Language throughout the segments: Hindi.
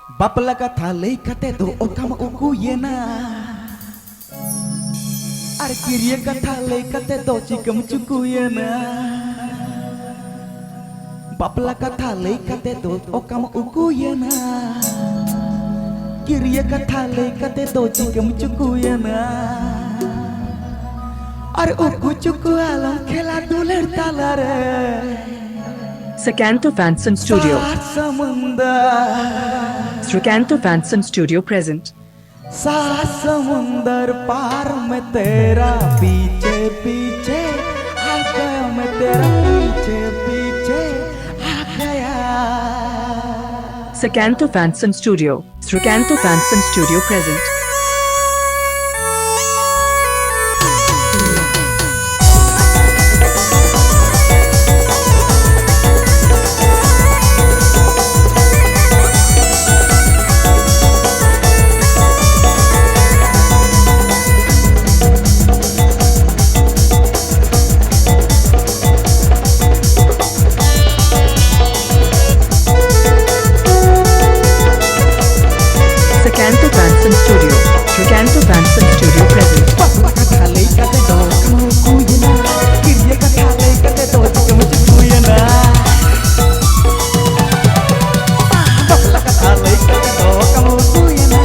बापला कथा लई कते दो ओकम उकु ये ना अरे किरिय कथा लई कते दो चिकम चुकु ये ना बापला कथा लई कते दो ओकम उकु ये ना किरिय कथा लई कते दो चिकम चुकु ये ना अरे उकु चुकु आलम खेला दुलर ताला रे Sakanto Fanson Studio. Sakanto Fanson Studio present. सात समुंदर पार में तेरा पीछे पीछे आ गया मैं तेरा पीछे पीछे आ गया Sakanto Fanson Studio. Sakanto Fanson Studio present. Sakanto Fanson Studio. Sakanto Fanson Studio present. बापला कथा लई कते दो कम उकु ये ना किरिय कथा लई कते दो चिकम चुकु ये ना बापला कथा लई कते दो कम उकु ये ना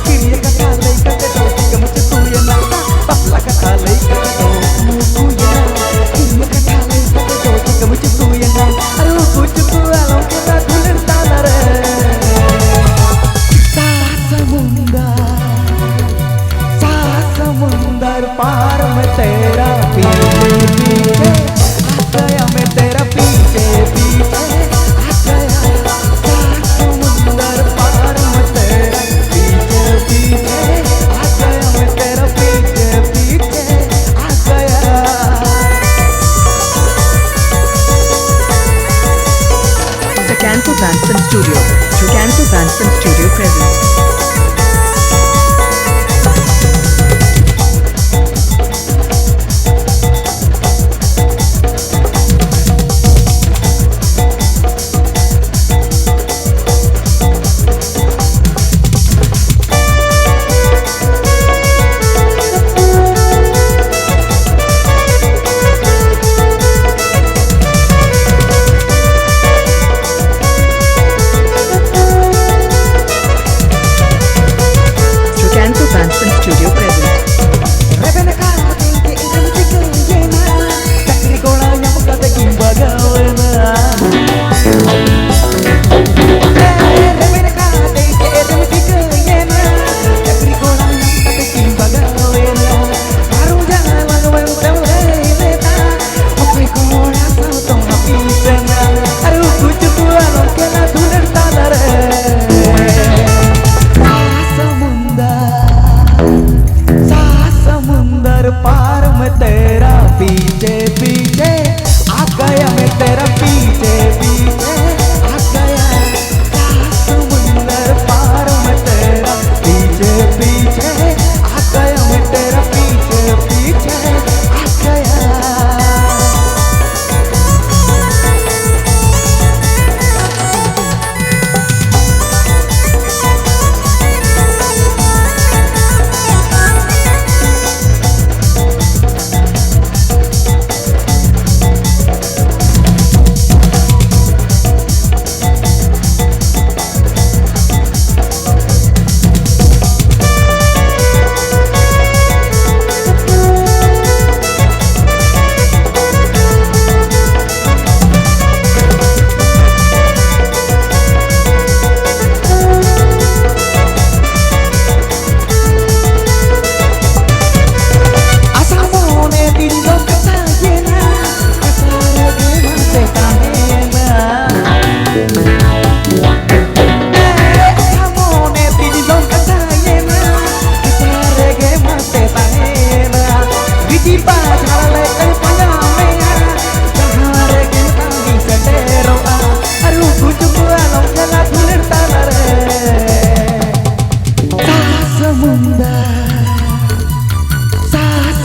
किरिय कथा लई कते दो चिकम चुकु ये ना बापला कथा लई कते दो कम उकु ये ना किरिय कथा लई कते दो चिकम चुकु ये ना अरे उकु चुकु आलम खेला दुलर ताला रे समुंदर पार में तेरा पीछे पीछे आ गया मैं तेरा पीछे पीछे आ गया समुंदर पार में तेरा पीछे पीछे आ गया मैं तेरा पीछे पीछे आ गया Sakanto Fanson Studio. Sakanto Fanson Studio present. Sakanto Fanson Studio present. Rebena kala ke idam tikul ye na chakri gola nyam kate kimbaga na Rebena kala ke idam tikul ye na chakri gola nyam kate kimbaga na haru jalan wentem leta oke gola sa tong api sena aru kuchu alon kela duler tala re समुंदर पार में तेरा पीछे पीछे आ गया मैं तेरा पीछे पीछे आ गया समुंदर पार में तेरा पीछे पीछे आ गया मैं तेरा पीछे पीछे आ गया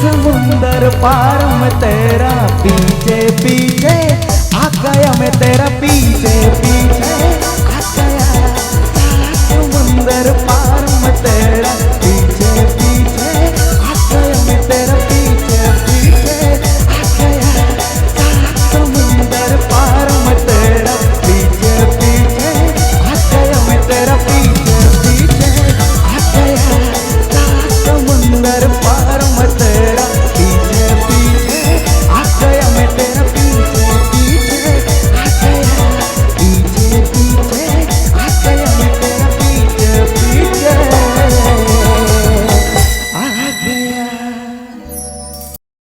समुंदर पार में तेरा पीछे पीछे आ गया मैं तेरा पीछे पीछे आ गया समुंदर